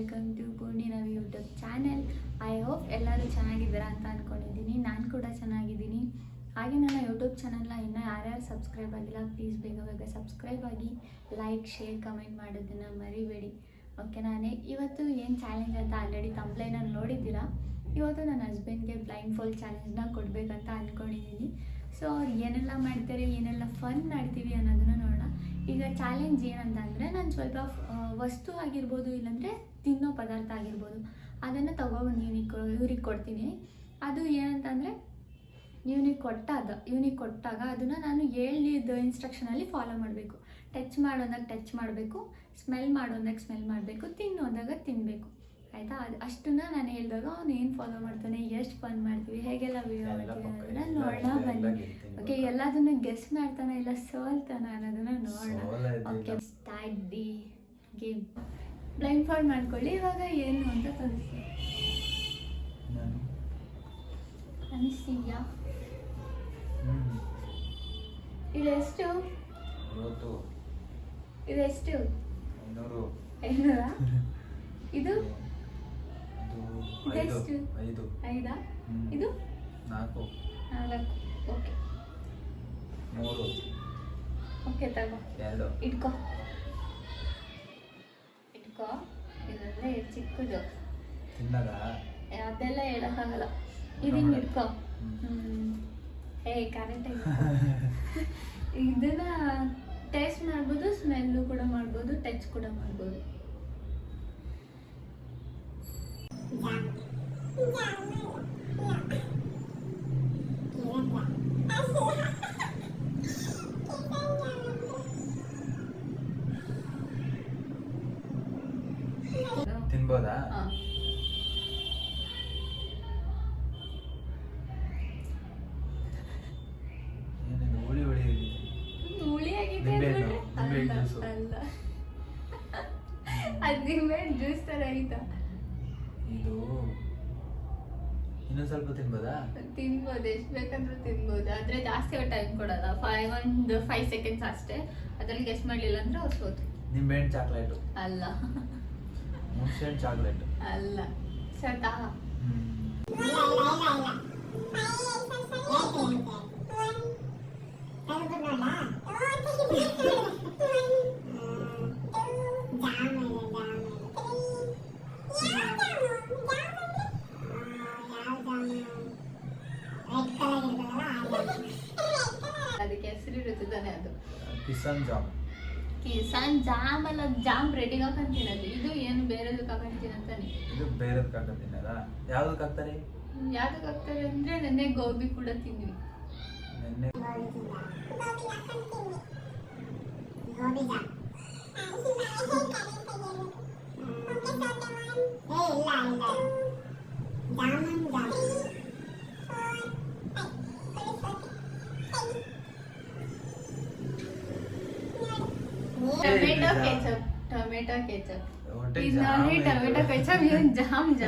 Welcome to Poorni Ravi YouTube channel. I hope ಎಲ್ಲರೂ ಚೆನ್ನಾಗಿದ್ದೀರಾ ಅಂತ ಅಂದ್ಕೊಂಡಿದ್ದೀನಿ. ನಾನು ಕೂಡ ಚೆನ್ನಾಗಿದ್ದೀನಿ. ಹಾಗೆ ನನ್ನ ಯೂಟ್ಯೂಬ್ ಚಾನಲ್ನ ಇನ್ನೂ ಯಾರ್ಯಾರು ಸಬ್ಸ್ಕ್ರೈಬ್ ಆಗಿಲ್ಲ ಪ್ಲೀಸ್ ಬೇಗ ಬೇಗ ಸಬ್ಸ್ಕ್ರೈಬ್ ಆಗಿ, ಲೈಕ್, ಶೇರ್, ಕಮೆಂಟ್ ಮಾಡೋದನ್ನು ಮರಿಬೇಡಿ. ಓಕೆ, ನಾನೇ ಇವತ್ತು ಏನು ಚಾಲೆಂಜ್ ಅಂತ ಆಲ್ರೆಡಿ ಕಂಪ್ಲೇಂಟನ್ನು ನೋಡಿದ್ದೀರಾ. ಇವತ್ತು ನನ್ನ ಹಸ್ಬೆಂಡ್ಗೆ ಬ್ಲೈಂಡ್ ಫೋಲ್ಡ್ ಚಾಲೆಂಜ್ನ ಕೊಡಬೇಕಂತ ಅಂದ್ಕೊಂಡಿದ್ದೀನಿ. ಸೊ ಅವ್ರು ಏನೆಲ್ಲ ಮಾಡ್ತಾರೆ, ಏನೆಲ್ಲ ಫನ್ ಮಾಡ್ತೀವಿ ಅನ್ನೋದನ್ನು ನೋಡೋಣ. ಈಗ ಚಾಲೆಂಜ್ ಏನಂತಂದರೆ, ನಾನು ಸ್ವಲ್ಪ ವಸ್ತು ಆಗಿರ್ಬೋದು, ಇಲ್ಲಾಂದರೆ ತಿನ್ನೋ ಪದಾರ್ಥ ಆಗಿರ್ಬೋದು, ಅದನ್ನು ತೊಗೊಬಂದು ಇವ್ರಿಗೆ ಕೊಡ್ತೀನಿ. ಅದು ಏನಂತಂದರೆ, ಇವ್ನಿಗೆ ಕೊಟ್ಟಾಗ ಅದನ್ನು ನಾನು ಹೇಳಿದ ಇನ್ಸ್ಟ್ರಕ್ಷನಲ್ಲಿ ಫಾಲೋ ಮಾಡಬೇಕು. ಟಚ್ ಮಾಡೋದಾಗ ಟಚ್ ಮಾಡಬೇಕು, ಸ್ಮೆಲ್ ಮಾಡೋದಾಗ ಸ್ಮೆಲ್ ಮಾಡಬೇಕು, ತಿನ್ನೋದಾಗ ತಿನ್ನಬೇಕು. ಆಯಿತಾ? ಅಷ್ಟನ್ನ ನಾನು ಹೇಳಿದಾಗ ಅವ್ನು ಏನು ಫಾಲೋ ಮಾಡ್ತಾನೆ, ಎಷ್ಟು ಫನ್ ಮಾಡ್ತೀವಿ, ಹೇಗೆಲ್ಲ ವೀಡಿಯೋ ಮಾಡ್ತೀವಿ ಅನ್ನೋದನ್ನ ನೋಡೋಣ ಬನ್ನಿ. ಓಕೆ, ಎಲ್ಲದನ್ನು ಗೆಸ್ ಮಾಡ್ತಾನೆ ಇಲ್ಲ ಸೋಲ್ತಾನೆ ಅನ್ನೋದನ್ನ ನೋಡೋಣ. Okay, start the game. Blind fold ಮಾಡ್ಕೊಳ್ಳಿ. ಇವಾಗ ಏನು ಅಂತ ತೋರಿಸಿ. ಅನಿಸ್ತೀಯಾ? ಇದೆಷ್ಟು? ಇದೆಷ್ಟು? 500. ಇದು ಇದೆಷ್ಟು? 5. ಇದು 4. ಓಕೆ, 3. ಓಕೆ, ತಗೋ. 2. ಇಟ್ಕೋ. ಇದಂದ್ರೆ ಚಿಕ್ಕದು ಅದೆಲ್ಲ ಹೇಳೋಕ್ಕಾಗಲ್ಲ. ಇದನ್ನ ಇಟ್ಕೋ. ಕರೆಕ್ಟಾಗಿ ಇದನ್ನ ಟೇಸ್ಟ್ ಮಾಡ್ಬೋದು, ಸ್ಮೆಲ್ಲು ಕೂಡ ಮಾಡ್ಬೋದು, ಟಚ್ ಕೂಡ ಮಾಡ್ಬೋದು. ತಿನ್ಬೋದಾ? ಅಲ್ಲ, ಅದು ನಿಂಬೆಹಣ್ಣು ಜ್ಯೂಸ್ ತರ ಐತಾ? ಇದು ಇನ್ನೊಂದು ಸ್ವಲ್ಪ ತಿನ್ಬೋದಾ? ತಿನ್ಬೋದು, ಎಷ್ಟು ಬೇಕಂದ್ರೂ ತಿನ್ಬೋದು. ಆದ್ರೆ ಜಾಸ್ತಿ ಟೈಮ್ ಕೊಡಲ್ಲ. 5 ಸೆಕೆಂಡ್ಸ್ ಅಷ್ಟೇ. ಅದ್ರಲ್ಲಿ ಗೆಸ್ ಮಾಡ್ಲಿಲ್ಲ ಅಂದ್ರೆ ಅವ್ರು ಸೋತು. ನಿಂಬೆಹಣ್ಣು ಚಾಕ್ಲೇಟು ಅಲ್ಲ. ಹುಣಸೆಹಣ್ಣು ಚಾಕ್ಲೇಟ್ ಅಲ್ಲ. ಸತಾ ಅದಕ್ಕೆ ಹೆಸರು ಇರುತ್ತಾನೆ. ಅದು ಕಿಸಾನ್ ಜಾಮ್ ಅಲ್ಲ. ಜಾಮ್ ರೆಡಿಗೆ ಹಾಕೊಂತೀನದು. ಇದು ಏನು ಬೇರೆದಕ್ಕೆ ಹಾಕೊಂತೀನಿ ಅಂತಾನೆ. ಇದು ಬೇರೆದಕ್ಕೆ ಹಾಕೊಂತೀನಲ್ಲ. ಯಾವ್ದಕ್ಕೆ ಹಾಕ್ತಾರೆ? ಯಾವ್ದಕ್ಕೆ ಹಾಕ್ತಾರೆ ಅಂದ್ರೆ, ನೆನ್ನೆ ಗೋಬಿ ಕೂಡ ತಿಂದ್ವಿ. ನೆನ್ನೆ ಟೊಮೆಟೊ ಕೆಚಪ್. ಟೊಮೆಟೊ ಕೆಚಪ್ ಇವನ್ ಜಾಮ್ ಅಂತ.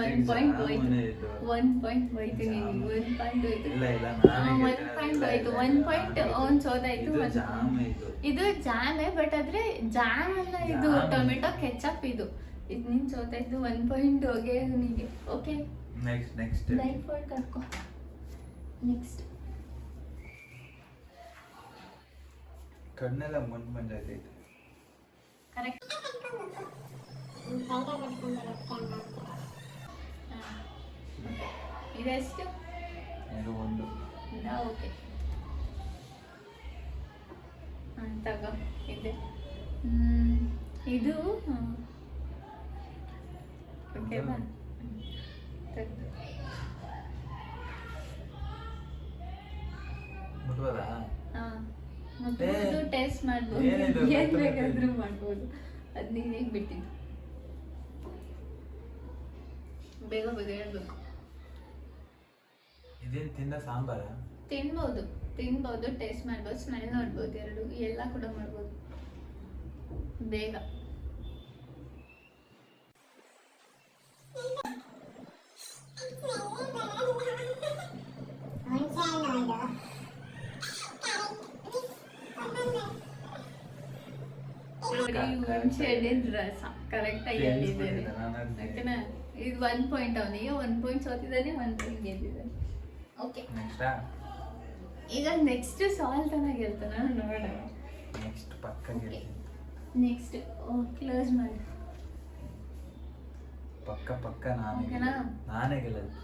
1 ಪಾಯಿಂಟ್ ಹೋಯ್ತು. 1 ಪಾಯಿಂಟ್ ಹೋಯ್ತು. ನೀನು 1 ಪಾಯಿಂಟ್ ಹೋಯ್ತು. 1 ಪಾಯಿಂಟ್ ಹೋಯ್ತು. 1 ಪಾಯಿಂಟ್ ಅವ್ನು ಸೋದಾಯ್ತು. ಇದು ಜಾಮೇ, ಬಟ್ ಆದ್ರೆ ಜಾಮ್ ಅಲ್ಲ, ಇದು ಟೊಮೆಟೊ ಕೆಚಪ್. ಇದು ನಿನ್ ಸೋತಾಯ್ತು. 1 ಪಾಯಿಂಟ್ ಹೋಗಿ ಅವನಿಗೆ. ಓಕೆ, ನೆಕ್ಸ್ಟ್ ಲೈಫ್ ಫೋಲ್ಡ್ ಕರ್ಕೊ. ನೆಕ್ಸ್ಟ್ ಕಣ್ಣೆಲ್ಲ ಮಂಜೈತೆ. ಕರೆಕ್ಟ್. ಇದೆಷ್ಟು? ಇದು 1. ಓಕೆ, ತಗೋ. ಇದೆ ಇದು. ಓಕೆ, ಬಾ. ಮುಟ್ಬೋದಾ? ಮುಟ್ಬೋದು, ಟೇಸ್ಟ್ ಮಾಡ್ಬೋದು, ಏನ್ ಬೇಕಾದ್ರೂ ಮಾಡ್ಬೋದು. ಅದು ನೀನೇ ಬಿಟ್ಟಿದ್ದು. ಬೇಗ ಬೇಗ ಹೇಳ್ಬೇಕು. ಇದೇನು ತಿನ್ನ ಸಾಂಬಾರ? ತಿನ್ಬೋದು, ಟೇಸ್ಟ್ ಮಾಡ್ಬೋದು, ಸ್ಮೆಲ್ ನೋಡ್ಬೋದು, ಎರಡು ಎಲ್ಲ ಕೂಡ ಮಾಡ್ಬೋದು. ಬೇಗ. ಹುಣಸೆ ಹಣ್ಣಿನ ರಸ ಕರೆಕ್ಟಾಗಿ ಹೇಳಿದ್ದೇನೆ ಓಕೆನಾ. ಇದು 1 ಪಾಯಿಂಟ್ ಅವನಿಗೆ, 1 ಪಾಯಿಂಟ್ ಸೋತಿದ್ದಾನೆ, 1 ಪಾಯಿಂಟ್ ಗೆದ್ದಿದ್ದಾನೆ. ಓಕೆ ಈಗ ನೆಕ್ಸ್ಟ್ ಸಾಲ್ಟ್ ಅನ್ನ ಗೆಲ್ತಾನ ನೋಡೋಣ. ನೆಕ್ಸ್ಟ್ ಪಕ್ಕ ನೆಕ್ಸ್ಟ್ ಕ್ಲೋಸ್ ಮಾಡಿ. ಪಕ್ಕ ಪಕ್ಕ ಓಕೆನಾ? ನಾನೇ ಗೆಲ್ಲದು.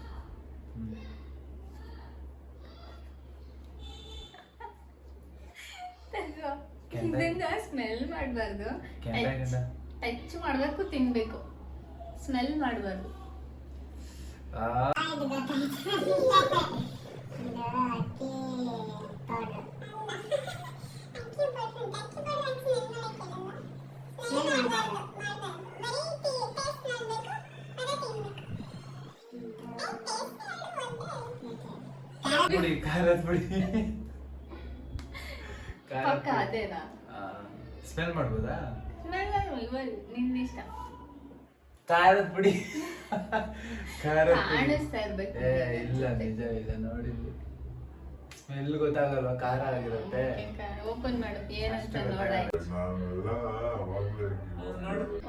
ಇದನ್ನ ಸ್ಮೆಲ್ ಮಾಡಬಾರ್ದು, ಟಚ್ ಮಾಡಬೇಕು, ತಿನ್ಬೇಕು, ಸ್ಮೆಲ್ ಮಾಡಬಾರ್ದು. ಪುಡಿ ಖಾರದ ಪುಡಿ ಪಕ್ಕ ಅದೇನಾ? ಸ್ಮೆಲ್ ಮಾಡ್ಬೋದಾ? ಸ್ಮೆಲ್ ನಿನ್ನಿಷ್ಟ. ಖಾರದ ಪುಡಿ ಖಾರದ ಪುಡಿ ಕಾಣಿಸ್ತಾ ಇರ್ಬೇಕು. ಇಲ್ಲ ನಿಜ ಇಲ್ಲ, ನೋಡಿದ್ವಿ. ಸ್ಮೆಲ್ ಗೊತ್ತಾಗಲ್ವಾ, ಖಾರ ಆಗಿರುತ್ತೆ. ಓಪನ್ ಮಾಡು, ಏನಂತ ನೋಡ.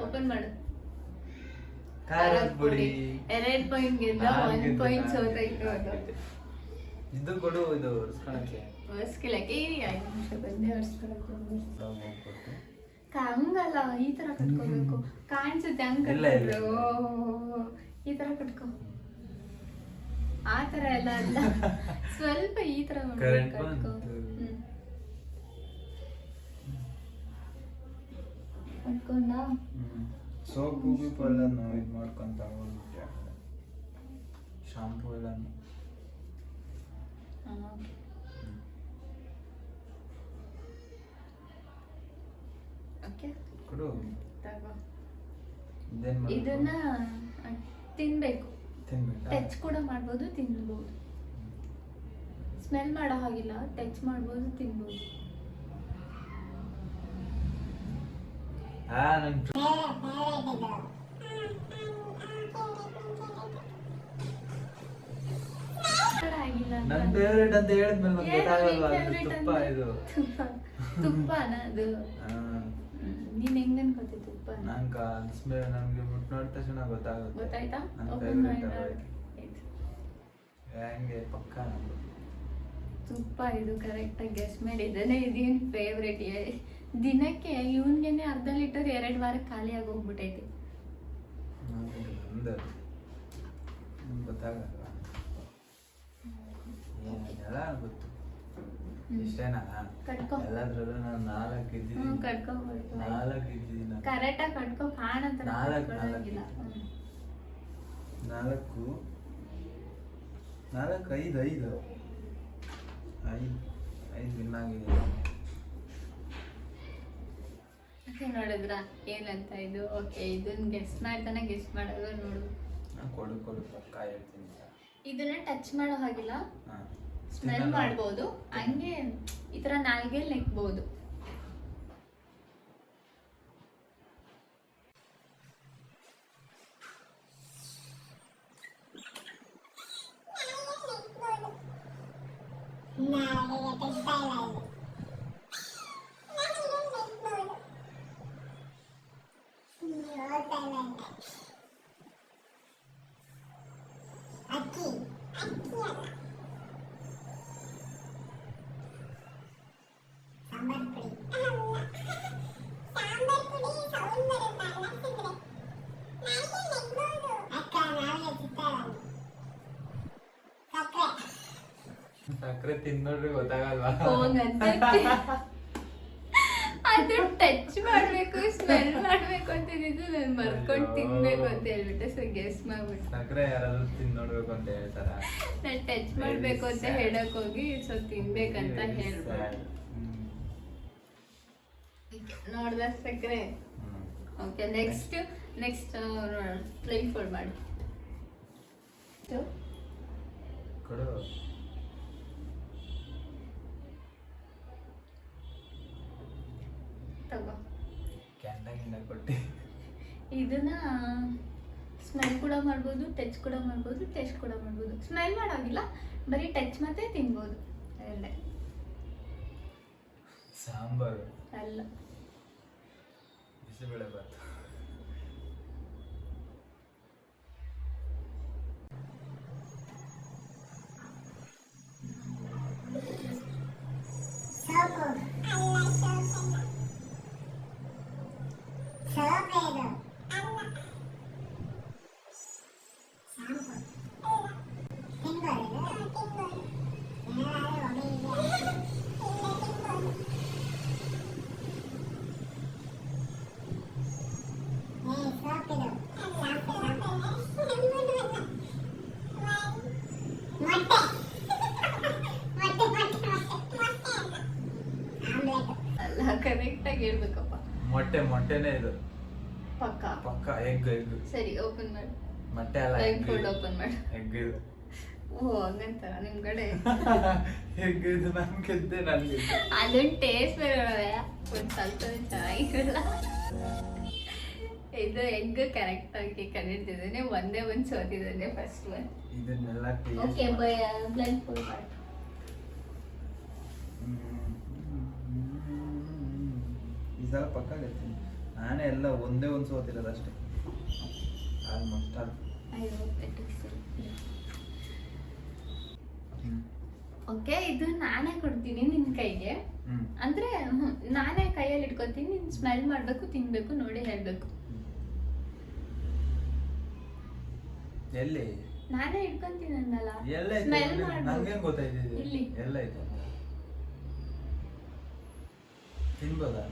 ಓಪನ್ ಮಾಡು. ಖಾರದ ಪುಡಿ 2 ಪಾಯಿಂಟ್ ಗೆದ್ದ, 1 ಪಾಯಿಂಟ್ ಸೋತಾಯ್ತು. ಅದು ಇದು ಕೊಡು, ಇದು ಒರೆಸ್ಕೊಳಕ್ಕೆ. ಒರೆಸ್ಕೊಳಕ್ಕೆ 5 ನಿಮಿಷ ಬಂದೆ ಒರೆಸ್ಕೊಳಕ್ಕೆ. ಹಂಗಲ್ಲ, ಈ ತರ ಕಟ್ಕೋಬೇಕು. ಕಾಣಿಸುತ್ತೆ ಹಂಗ್ ಕಟ್ಕೊಂಡ್ರು. ಈ ತರ ಕಟ್ಕೋ, ಆ ತರ ಎಲ್ಲ ಅಲ್ಲ, ಸ್ವಲ್ಪ ಈ ತರ ಕಟ್ಕೋ. ಕಟ್ಕೊಂಡ ಸೋಪು ಗೀಪು ಎಲ್ಲ ಇದು ಮಾಡ್ಕೊಂತ ಹೋಗ್ಬಿಟ್ಟೆ, ಶಾಂಪೂ ಎಲ್ಲ. ಕೊಡು. ಇದನ್ನ ತಿನ್ಬೇಕು, ತಿನ್ಬೇಕಾ? ಟಚ್ ಕೂಡ ಮಾಡ್ಬೋದು, ತಿನ್ಬೋದು. ಸ್ಮೆಲ್ ಮಾಡೋ ಹಾಗಿಲ್ಲ, ಟಚ್ ಮಾಡ್ಬೋದು, ತಿನ್ಬೋದು. ನನ್ ಫೇವ್ರೇಟ್ ಅಂತ ಹೇಳಿದ್ಮೇಲೆ ನಂಗೆ ಗೊತ್ತಾಗಲ್ವಾ, ಅದು ತುಪ್ಪ. ಇದು ತುಪ್ಪನ ಅದು? ನೀನ್ ಹೆಂಗ್ ಅನ್ಕೋತಿ ತುಪ್ಪ? ನನ್ಗೆ ಮುಟ್ ನೋಡಿದ ತಕ್ಷಣ ಗೊತ್ತಾಗುತ್ತೆ. ಗೊತ್ತಾಯ್ತಾ? ಹೆಂಗೆ ಪಕ್ಕ ತುಪ್ಪ. ಇದು ಕರೆಕ್ಟ್ ಆಗಿ ಗೆಸ್ ಮಾಡಿದ್ದಾನೆ. ಇದೇನ್ ಫೇವ್ರೇಟ್. ದಿನಕ್ಕೆ ಇವನ್ಗೆನೆ ಅರ್ಧ ಲೀಟರ್ 2 ವಾರಕ್ಕೆ ಖಾಲಿ ಆಗಿ ಹೋಗ್ಬಿಟ್ಟೈತಿ. ಗೊತ್ತಾಗಲ್ವಾ, ಏನೆಲ್ಲ ಗೊತ್ತು. ಇಷ್ಟೇನಾ? ಕಟ್ಕೋ. ಎಲ್ಲದ್ರಲ್ಲೂ ನಾನು 4 ಇದ್ದೀನಿ. ಕಟ್ಕೋಬೇಕು. 4 ಇದ್ದೀನಿ. ಕರೆಕ್ಟಾಗಿ ಕಟ್ಕೋ, ಕಾಣಂತ. 4 5 ವಿನ್ ಆಗಿದೆ. ನೋಡಿದ್ರ ಏನಂತ ಇದು? ಓಕೆ, ಇದನ್ನ ಗೆಸ್ ಮಾಡ್ತಾನೆ. ಗೆಸ್ ಮಾಡೋದು ನೋಡು. ಕೊಡು ಪಕ್ಕ ಹೇಳ್ತೀನಿ. ಇದನ್ನ ಟಚ್ ಮಾಡೋ ಹಾಗಿಲ್ಲ, ಸ್ಮೆಲ್ ಮಾಡ್ಬೋದು, ಹಂಗೆ ಈ ತರ ನಾಲ್ಗೆ ನೆಕ್ಬೋದು. ಸಕ್ಕರೆ ತಿನ್ನೋಡ್ರಿ ಗೊತ್ತಾಗಲ್ವಾ? ಅದು ಟಚ್ ಮಾಡ್ಬೇಕು, ಸ್ಮೆಲ್ ಮಾಡ್ಬೇಕು ಅಂತಿದ್ದು ನಾನು ಬರ್ಕೊಂಡು ತಿನ್ಬೇಕು ಅಂತ ಹೇಳ್ಬಿಟ್ಟೆ. ಸೊ ಗೆಸ್ ಮಾಡ್ಬಿಟ್ಟು ಸಕ್ಕರೆ ಯಾರಾದ್ರೂ ತಿನ್ನೋಡ್ಬೇಕು ಅಂತ ಹೇಳ್ತಾರ. ನಾನು ಟಚ್ ಮಾಡ್ಬೇಕು ಅಂತ ಹೇಳಕ್ ಹೋಗಿ ಸೊ ತಿನ್ಬೇಕಂತ ಹೇಳ್ಬಿಟ್ಟು. ನೋಡ್ದ ಸಕ್ಕರೆ? ಓಕೆ, ನೆಕ್ಸ್ಟ್ ಫ್ಲೈಟ್ ಫೋಲ್ಡ್ ಮಾಡಿ. ಕೊಡು. ತಗೋ. ಕ್ಯಾಂಡ ಕೊಟ್ಟು ಇದನ್ನ ಸ್ಮೆಲ್ ಕೂಡ ಮಾಡ್ಬೋದು, ಟಚ್ ಕೂಡ ಮಾಡ್ಬೋದು, ಟೇಸ್ಟ್ ಕೂಡ ಮಾಡ್ಬೋದು. ಸ್ಮೆಲ್ ಮಾಡೋಗಿಲ್ಲ, ಬರೀ ಟಚ್ ಮತ್ತೆ ತಿನ್ಬೋದು. ಅಲ್ಲೇ ಸಾಂಬಾರು ಅಲ್ಲ, ಬಿಸಿಬೇಳೆ ಬಾತ್. ಅಲ್ಲ ಕರೆಕ್ಟಾಗಿ ಹೇಳ್ಬೇಕಪ್ಪ. ಮೊಟ್ಟೆನೇ ಇದು ಪಕ್ಕ ಪಕ್ಕ. ಎಗ್ ಸರಿ, ಓಪನ್ ಮಾಡಿ. ಮೊಟ್ಟೆ ಅಲ್ಲ, ಫುಡ್ ಓಪನ್ ಮಾಡಿ. ಎಗ್ ಇದು. ಓ ಹಂಗಂತಾರ ನಿಮ್ ಕಡೆ? ಎಗ್ ಇದು ನನ್ ಗೆದ್ದೆ, ನನ್ ಗೆದ್ದೆ. ಅದೊಂದು ಟೇಸ್ಟ್ ಬೇರೆ ಒಂದು ಸ್ವಲ್ಪ ಚೆನ್ನಾಗಿರಲ್ಲ. ಇದು ಎಗ್ ಕರೆಕ್ಟ್ ಆಗಿ ಕಂಡಿಡ್ತಿದ್ದಾನೆ, ಒಂದೇ ಒಂದು ಸೋತಿದ್ದಾನೆ ಫಸ್ಟ್ ಒನ್. ಇದನ್ನೆಲ್ಲ ಓಕೆ ಬ್ಲೈಂಡ್ ಫುಲ್ ಮಾಡಿ. ಈ ಸಲ ಪಕ್ಕ ಗೆಲ್ತೀನಿ. ನಾನೇ ಎಲ್ಲ ಒಂದೇ ಒಂದು ಸೋತಿರೋದು ಅಷ್ಟೇ. Almost all. ಓಕೆ, ಇದು ನಾನೇ ಕೊಡ್ತೀನಿ ನಿನ್ ಕೈಗೆ. ಅಂದ್ರೆ ನಾನೇ ಕೈಯಲ್ಲಿ ಇಟ್ಕೊತೀನಿ, ನೀನ್ ಸ್ಮೆಲ್ ಮಾಡ್ಬೇಕು, ತಿನ್ಬೇಕು, ನೋಡಿ ಹೇಳ್ಬೇಕು. ಎಲ್ಲಿ? ನಾನೇ ಇಟ್ಕೊಂತೀನಿ ಅಂದಲ್ಲ, ಎಲ್ಲ ಸ್ಮೆಲ್ ನಂಗೆ ಗೊತ್ತಾಯ್ತು. ಇಲ್ಲಿ ಎಲ್ಲ ಐತೆ. ತಿನ್ಬೋದಾ?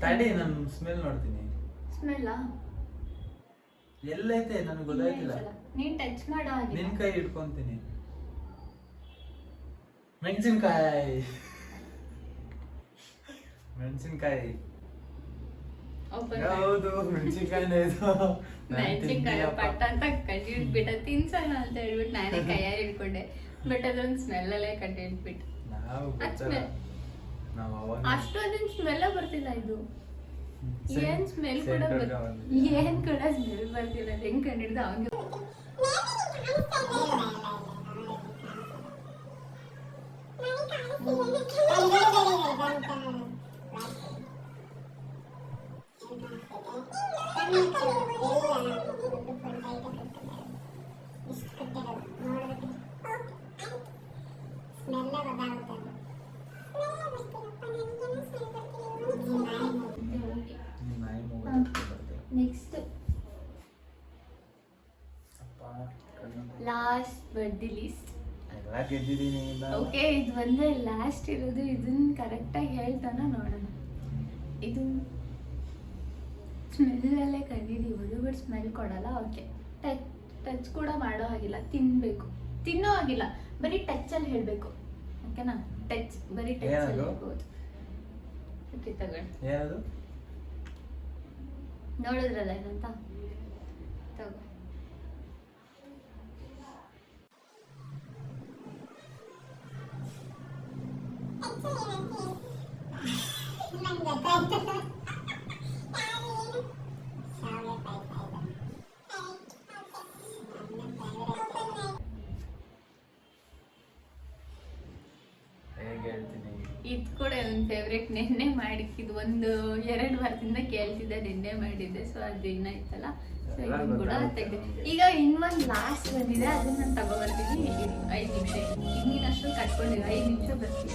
ತಡಿ, ನಾನು ಸ್ಮೆಲ್ ನೋಡ್ತೀನಿ. ಸ್ಮೆಲ್ಲಾ ಎಲ್ಲೈತೆ ನನಗೆ ಗೊತ್ತಾಯ್ತಿಲ್ಲ. ನೀನ್ ಟಚ್ ಮಾಡೋ ಹಾಗೆ. ನಿನ್ ಕೈ ಇಟ್ಕೊಂತೀನಿ. ಮೆಣಸಿನ್ಕಾಯಿ. ಮೆಣಸಿನ್ಕಾಯಿ ಹೌದು, ಮೆಣಸಿನ್ಕಾಯಿನೇ ಇದು. ಮೆಣಸಿನ್ಕಾಯಿ ಪಟ್ಟ ಅಂತ ಕಟ್ಟಿ ಇಟ್ಬಿಟ್ಟ, ತಿನ್ಸೋಣ ಅಂತ ಹೇಳ್ಬಿಟ್ಟು ನಾನೇ ಕೈಯಾರಿ ಇಟ್ಕೊಂಡೆ. ಬಟ್ ಅದೊಂದು ಸ್ಮೆಲ್ ಅಲ್ಲೇ ಕಟ್ಟಿ ಇಟ್ಬಿಟ್ಟು ಅಷ್ಟು ಅದನ್ನ ಸ್ಮೆಲ್ಲ ಬರ್ತಿಲ್ಲ. ಇದು ಏನ್ ಸ್ಮೆಲ್ ಕೂಡ ಏನ್ ಕೂಡ ಸ್ಮೆಲ್ ಬರ್ತಿಲ್ಲ. ಅದು ಹೆಂಗ್ ಕಂಡಿಡ್ದು ಅವಂಗೆ. Next last but the least. ಎಲ್ಲ ಗೆದ್ದಿದ್ದೀನಿ. ಓಕೆ, ಇದು ಒಂದೇ ಲಾಸ್ಟ್ ಇರೋದು. ಇದನ್ನ ಕರೆಕ್ಟಾಗಿ ಹೇಳ್ತಾನ ನೋಡೋಣ. ಇದು ಸ್ಮೆಲ್ಲಲ್ಲೇ ಕಂಡಿದ್ದೀವಿ, ಬಟ್ ಸ್ಮೆಲ್ ಕೊಡಲ್ಲ. ಓಕೆ, ಟಚ್ ಕೂಡ ಮಾಡೋ ಹಾಗಿಲ್ಲ, ತಿನ್ಬೇಕು, ತಿನ್ನೋ ಹಾಗಿಲ್ಲ, ಬರೀ ಟಚ್ಚಲ್ಲಿ ಹೇಳಬೇಕು. ಓಕೆನಾ? ಟಚ್, ಬರೀ ಟಚ್ ಹೇಳ್ಬೋದು. ಓಕೆ, ತಗೊಂಡು ಏನದು ನೋಡಿದ್ರಲ್ಲ ಏನಂತ. ತಗೋ. ಇದು ಕೂಡ ನನ್ನ ಫೇವ್ರೇಟ್. ನೆನ್ನೆ ಮಾಡಿಕ್ಕಿದ್ದು, 1-2 ವಾರದಿಂದ ಕೇಳ್ತಿದ್ದೆ, ನಿನ್ನೆ ಮಾಡಿದ್ದೆ. ಸೊ ಅದು ಇನ್ನ ಇತ್ತಲ್ಲ, ಸೊ ಇದನ್ನು ಕೂಡ ತೆಗೆದು. ಈಗ ಇನ್ನೊಂದು ಲಾಸ್ಟ್ ಬಂದಿದೆ, ಅದನ್ನ ನಾನು ತಗೊಬರ್ತೀನಿ. 5 ನಿಮಿಷ. ಈಗ ನೀನು ಅಷ್ಟು ಕಟ್ಕೊಂಡಿದ್ದೆ, 5 ನಿಮಿಷ ಬರ್ತೀನಿ.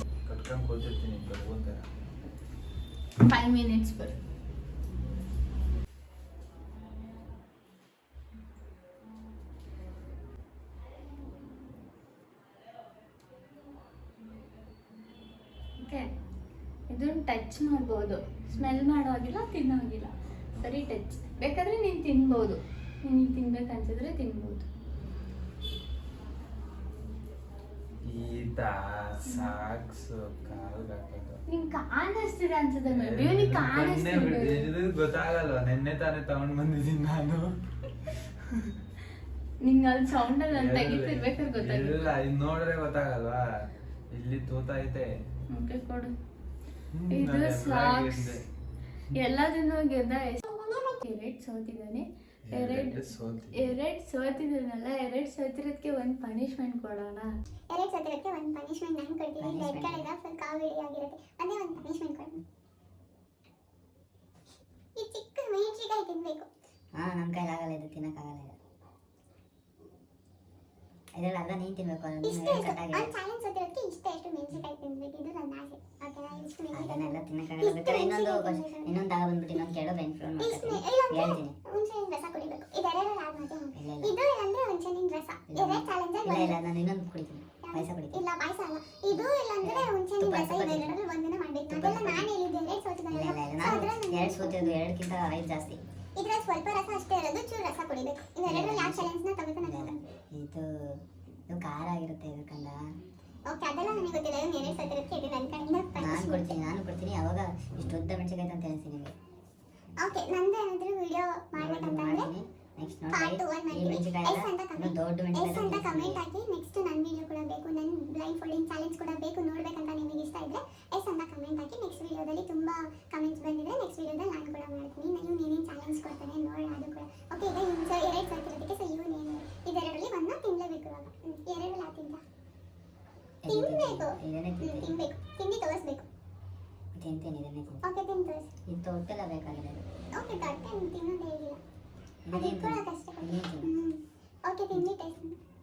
5 ಮಿನಿಟ್ಸ್ ಬರ್. ಓಕೆ, ಇದನ್ನು ಟಚ್ ಮಾಡ್ಬೋದು, ಸ್ಮೆಲ್ ಮಾಡೋ ಹಾಗಿಲ್ಲ, ತಿನ್ನೋ ಹಾಗಿಲ್ಲ, ಬರೀ ಟಚ್. ಬೇಕಾದ್ರೆ ನೀನು ತಿನ್ಬೋದು, ನಿನಗೆ ತಿನ್ಬೇಕು ಅನ್ಸಿದ್ರೆ ತಿನ್ಬೋದು. ನಿಂಗೆ ಕಾಣಿಸ್ತಿದೆ ಅನ್ಸುತ್ತೆ, ಮೇಬಿ ಕಾಣಿಸ್ತಿದೆ. ಗೊತ್ತಾಗಲ್ವಾ? ನೆನ್ನೆ ತಾನೇ ತಗೊಂಡ್ ಬಂದಿದ್ದೀನಿ ನಾನು. ನಿಂಗೆ ಅಲ್ಲಿ ಸೌಂಡಲ್ಲಿ ನಾನು ತೆಗಿತಿರ್ಬೇಕಾದ್ರೆ ಗೊತ್ತಾಗಿಲ್ಲ. ಇದು ನೋಡ್ರೆ ಗೊತ್ತಾಗಲ್ವಾ? ಇಲ್ಲಿ ತೂತ ಐತೆ. ಓಕೆ, ಕೊಡು. ಇದು ಸಾಕ್ಸ್. ಎಲ್ಲದನ್ನು ಗೆದ್ದ. 2 ಸೋತಿದ್ದಾನೆ. 2 ಸೋತಿದ್ದಾನಲ್ಲ, 2 ಸೋತಿರೋದಕ್ಕೆ ಒಂದು ಪನಿಷ್ಮೆಂಟ್ ಕೊಡೋಣ. 2 ಸೋತಿರೋದಕ್ಕೆ ಒಂದು ಪನಿಷ್ಮೆಂಟ್ ನಾನು ಕೊಡ್ತೀನಿ. ರೆಡ್ ಕಲರ್ ಫುಲ್ ಕಾಮಿಡಿ ಆಗಿರುತ್ತೆ, ಅದೇ ಒಂದು ಪನಿಷ್ಮೆಂಟ್ ಕೊಡೋಣ. ಇದು ಮೆಣಸಿನಕಾಯಿ ತಿನ್ಬೇಕು. ಹಾಂ ನಮ್ಮ ಕೈಲಾಗಲ್ಲ ಇದು ತಿನ್ನೋಕ್ಕಾಗಲ್ಲ ಇದು. ಇದರಲ್ಲಿ ಅರ್ಧ ನೀನು ತಿನ್ಬೇಕು ಅದು ಇಷ್ಟು ನೀನು ಎಷ್ಟು ಕಟ್ಟಾಗಿದೆ. ಚಾಲೆಂಜ್ ಓದಿರೋದಕ್ಕೆ ಇಷ್ಟು ಮೆಣಸಿನಕಾಯಿ ತಿನ್ಬೇಕು, ಇದು ನನ್ನ ಆಸೆ. ಓಕೆನಾ? ಇಷ್ಟು ಅದನ್ನೆಲ್ಲ ಮೆಣಸಿನಕಾಯಿ ತಿನ್ನೋಕ್ಕಾಗಲ್ಲ. ಬೇಕಾದ್ರೆ ಇನ್ನೊಂದು ತಗೊಬಂದ್ಬಿಟ್ಟು ಇನ್ನೊಂದು ಕೇಳೋ ಇನ್ಫ್ಲೂನ್ ಮಾಡ್ತೀನಿ ಹೇಳ್ತೀನಿ. ಹುಣಸೆಹಣ್ಣಿನ ರಸ ಕುಡಿಬೇಕು. ಇದೆರಡು ಯಾರು ಮತ್ತೆ ಇಲ್ಲ ಇಲ್ಲ ಇದು ಅಂದ್ರೆ ಹುಣಸೆಹಣ್ಣಿನ ರಸ. ಎರಡು ಚಾಲೆಂಜ್ ಇಲ್ಲ ಇಲ್ಲ ನಾನು ಇನ್ನೊಂದು ಕುಡಿತೀನಿ, ಪಾಯಸ ಕುಡಿತೀನಿ. ಇಲ್ಲ ಪಾಯಸ ಅಲ್ಲ, ಇದು ಇಲ್ಲ ಅಂದ್ರೆ ಹುಣಸೆಹಣ್ಣಿನ ರಸ. ಇವೆರಡರಲ್ಲಿ ಒಂದನ್ನ ಮಾಡ್ಬೇಕು. ಅದೆಲ್ಲ ನಾನು ಹೇಳಿದ್ದೆ, ಎರಡು ಸೋತಿದ್ದಲ್ಲ. ಇಲ್ಲ ಇಲ್ಲ ನಾನು ಎರಡು ಸೋತಿದ್ದು, ಎರಡಕ್ಕಿಂತ 5 ಜಾಸ್ತಿ. ಇದ್ರಲ್ಲಿ ಸ್ವಲ್ಪ ರಸ ಅಷ್ಟೇ ಇರೋದು, ಚೂರು ರಸ ಕುಡಿಬೇಕು. ಇವೆರಡರಲ್ಲಿ ಯಾವ ಚಾಲೆಂಜ್ನ ತಗೋಬೇಕು ಇಲ್ಲ ನನಗೆ. ಇದು ಇದು ಖಾರ ಆಗಿರುತ್ತೆ ಇದಕ್ಕಂದ. ಓಕೆ, ಅದೆಲ್ಲ ನನಗೆ ಗೊತ್ತಿಲ್ಲ. ಇವ್ನು ಎರಡು ಸೋತಿರೋದಕ್ಕೆ ಇದು ನನ್ನ ಕಡೆಯಿಂದ ನಾನು ಕೊಡ್ತೀನಿ ಅವಾಗ ಇಷ್ಟು ಉದ್ದ ಮೆಣಸಿನಕಾಯಿ ಅಂತ ಹೇಳ್ತೀನಿ ನಿಮಗೆ. ಓಕೆ, ನಂದು ಏನಾದರೂ ವಿಡಿಯೋ ಮಾಡ್ಬೇಕಂತಂದ್ರೆ ಮಾಡ್ತೀನಿ. ನೆಕ್ಸ್ಟ್ ಪಾರ್ಟ್ ನೋಡಿ 1 ಈ ಮಾಡ್ತೀನಿ. ಮೆಣಸಿನಕಾಯಿ ಎಸ್ ಅಂತ ಇನ್ನೂ ದೊಡ್ಡ ಮೆಣಸಿನಕಾಯಿ ಕಮೆಂಟ್ ಹಾಕಿ. ನೆಕ್ಸ್ಟ್ ನನ್ನ ವಿಡಿಯೋ ಕೂಡ ಬೇಕು, ನನ್ನ ಬ್ಲೈಂಡ್ ಫೋಲ್ಡಿಂಗ್ ಚಾಲೆಂಜ್ ಕೂಡ ಬೇಕು ನೋಡ್ಬೇಕಂತ ನಿಮಗೆ ಇಷ್ಟ ಇದ್ರೆ ಎಸ್ ಅಂತ ಕಮೆಂಟ್ ಹಾಕಿ. ನೆಕ್ಸ್ಟ್ ವಿಡಿಯೋದಲ್ಲಿ ತುಂಬಾ ಕಮೆಂಟ್ಸ್ ಬಂದಿದೆ, ನೆಕ್ಸ್ಟ್ ವಿಡಿಯೋದಲ್ಲಿ ನಾನು ಕೂಡ ಮಾಡ್ತೀನಿ. ನಾನು ಏನೇನು ಚಾಲೆಂಜ್ ಕೊಡ್ತಾನೆ ನೋಡಿ, ಅದು ಕೂಡ ಓಕೆ. ಈಗ ಇವ್ನು ಎರಡು ಸೋತಿರೋದಕ್ಕೆ ಸೊ ಇವನೇನು ಇದೆರಡರಲ್ಲಿ ಒಂದನ್ನ ತಿನ್ನಲೇಬೇಕು. ಇವಾಗ ಎರಡರಲ್ಲಿ ಯಾವ ತಿಂತ ತಿನ್ಬೇಕು, ಇದನ್ನೇ ತಿಂತೀನಿ. ತಿನ್ಬೇಕು, ತಿಂದು ತೋರಿಸ್ಬೇಕು. ತಿಂತೀನಿ ಇದನ್ನೇ ತಿಂತೀನಿ. ಓಕೆ, ತಿಂದು ತೋರಿಸಿ. ಇದು ತೊಟ್ಟೆಲ್ಲ ಬೇಕಾಗಿದೆ. ಓಕೆ, ಕಟ್ಟೆ ತಿನ್ನೋದೇ ಇರಲಿಲ್ಲ. ಇದನ್ನೇ ಅದು ಕೂಡ ತಿಂತೀನಿ. ಕಷ್ಟ. ಇದನ್ನೇ ತಿಂತೀನಿ. ಓಕೆ, ತಿಂದಿಟ್ಟೆ.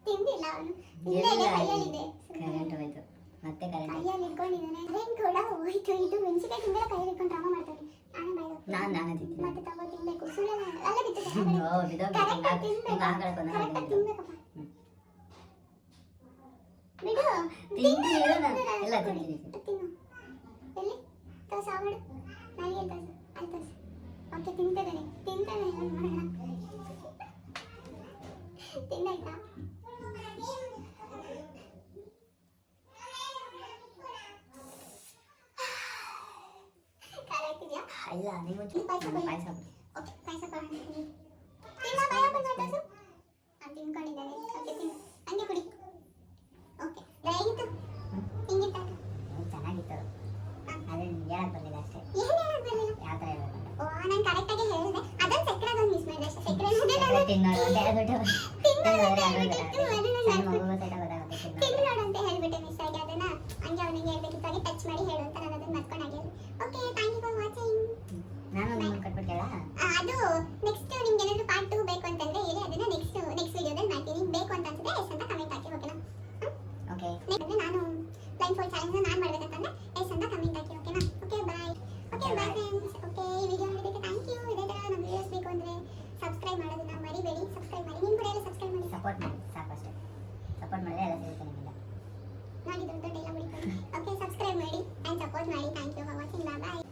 ತಿಂದಿಲ್ಲ ಅವನು. ಎಲ್ಲ ಇಲ್ಲೇ ಕೈಯಲ್ಲಿದೆ. ಕರೆಂಟ್ ಹೋಯ್ತು, ಮತ್ತೆ ಕರೆಂಟ್ ಕೈಯಲ್ಲಿ ಇಟ್ಕೊಂಡಿದ್ದಾನೆ. ಕರೆಂಟ್ ಕೂಡ ಹೋಯ್ತು. ಇದು ಮೆಣಸಿನಕಾಯಿ ತಿಂದರೆ ಕೈಯಲ್ಲಿ ಇಟ್ಕೊಂಡು ಡ್ರಾಮಾ ಮಾಡ್ತಾನೆ. ನಾನೇ ತಿಂತೀನಿ. ಮತ್ತೆ ತಗೋ ತಿನ್ಬೇಕು. ಸುಳ್ಳೆಲ್ಲ ಅಲ್ಲ ಬಿತ್ತು. ಓ ಬಿದ್ದೋಗ್ಬಿಟ್ಟು ಕರೆಕ್ಟಾಗಿ ತಿನ್ಬೇಕು. ಕರೆಕ್ಟಾಗಿ ತಿನ್ಬೇಕಪ್ಪ. ಬಿಡು. ತಿಂತೀನಿ ಇರು ನಾನು. ಎಲ್ಲ ತಿಂತೀನಿ. ತಿನ್ನು. ಎಲ್ಲಿ ತೋರ್ಸು, ಆ ಮಾಡು. ನನಗೆ ತೋರ್ಸು. ಅಲ್ಲಿ ತೋರ್ಸು. ಓಕೆ, ತಿಂತಾನೆ ತಿಂದಾಯ್ತಾ? ಖಾರ ಆಗ್ತಿದ್ಯಾ? ಇಲ್ಲ ನೀವು ಪಾಯಸ ಕೊಡಿ. ಪಾಯಸ ಓಕೆ, ಪಾಯಸ ಕೊಡೋಣ. ತಿನ್ನ ಬಾಯ ಬಂದು ತೋರ್ಸು. ನಾನು ತಿನ್ಕೊಂಡಿದ್ದೇನೆ. ಓಕೆ, ತಿನ್ನು. ಹಂಗೆ ಕುಡಿ. ಓಕೆ, ಹೇಗಿತ್ತು? ಹಿಂಗಿತ್ತ? ಚೆನ್ನಾಗಿತ್ತು. ಅದೇ ಹೇಳಕ್ ಬರ್ಲಿಲ್ಲ ಅಷ್ಟೇ. ಏನು ಹೇಳಕ್ ಬರಲಿಲ್ಲ? ಯಾವ ಥರ ಹೇಳ್ಬೇಕು ಅಂತ. ಓ, ನಾನು ಕರೆಕ್ಟಾಗಿ ಹೇಳಿದೆ. ಅದೊಂದು ಸಕ್ಕರೆ ಅದೊಂದು ಮಿಸ್ ಮಾಡಿದೆ ಅಷ್ಟೇ. ಸಕ್ಕರೆ ಅನ್ನೋದೇ ನಾನು ತಿನ್ನೋದು ಅಂತ ಹೇಳ್ಬಿಟ್ಟು ತಿನ್ನೋದು ಅಂತ ಅದು ಹೇಳ್ಬಿಟ್ಟಿತ್ತು. ಅದು ನಾನು ಸಣ್ಣ ಮಗು ಸಹಿತ ಗೊತ್ತಾಗುತ್ತೆ ತಿನ್ನೋದು. ತಿನ್ನು ನೋಡು ಅಂತ ಹೇಳ್ಬಿಟ್ಟೆ ಮಿಸ್ ಆಗಿ. ಅದನ್ನ ಹಂಗೆ ಅವನಿಗೆ ಹೇಳ್ಬೇಕಿತ್ತು, ಹಾಗೆ ಟಚ್ ಮಾಡಿ ಹೇಳು ಅಂತ ನಾನು ಅದನ್ನ ಮರ್ಕೊಂಡಾಗೆ ಹೇಳಿದೆ. Okay, thank you for watching. ನಾನು ನಿಮ್ಗೆ ಕಟ್ಬಿಟ್ಟೆಲ್ಲ. ಅದು ನೆಕ್ಸ್ಟ್ ನಿಮ್ಗೆ ಏನಾದರೂ ಪಾರ್ಟ್ 2 ಬೇಕು ಅಂತಂದ್ರೆ ಹೇಳಿ, ಅದನ್ನ ನೆಕ್ಸ್ಟ್ ವಿಡಿಯೋದಲ್ಲಿ ಮಾಡ್ತೀನಿ. ಬೇಕು ಅಂತ ಅನ್ಸಿದ್ರೆ ಎಸ್ ಅಂತ ಕಮೆಂಟ್ ಹಾಕಿ. ಓಕೆನಾ? ಓಕೆ ನೆಕ್ಸ್ಟ್ ನಾನು ಬ್ಲೈಂಡ್ ಫೋಲ್ಡ್ ಚಾಲೆಂಜ್ ನಾನು ಮಾಡ್ಬೇಕಂತಂದ್ರೆ ಎಸ್ ಅಂತ ಕಮೆಂಟ್ ಹಾಕಿ. ಓಕೆನಾ? Okay, bye. Okay, bye friends. Okay, ಈ ವಿಡಿಯೋ ನೋಡಿದ್ದಕ್ಕೆ ಥ್ಯಾಂಕ್ ಯು. ಇದೇ ಥರ ನಮ್ಮ ವಿಡಿಯೋಸ್ ಬೇಕು ಅಂದರೆ ಸಬ್ಸ್ಕ್ರೈಬ್ ಮಾಡೋದನ್ನ ಮರಿಬೇಡಿ. ಸಬ್ಸ್ಕ್ರೈಬ್ ಮಾಡಿ. ನಿಮ್ಮ ಕೂಡ ಎಲ್ಲ ಸಬ್ಸ್ಕ್ರೈಬ್ ಮಾಡಿ. ಸಪೋರ್ಟ್ ಮಾಡಿ ಸಾಕು ಅಷ್ಟೇ. ಸಪೋರ್ಟ್ ಮಾಡಿದ್ರೆ ಎಲ್ಲ ಸಿಗುತ್ತೆ ನಿಮ್ಮಿಂದ. ನಾನು ಇದು ದೊಡ್ಡ ಎಲ್ಲ ಬಿಡ್ತೀನಿ. ಓಕೆ, ಸಬ್ಸ್ಕ್ರೈಬ್ ಮಾಡಿ ಆ್ಯಂಡ್ ಸಪೋರ್ಟ್ ಮಾಡಿ. Thank you for watching. Bye.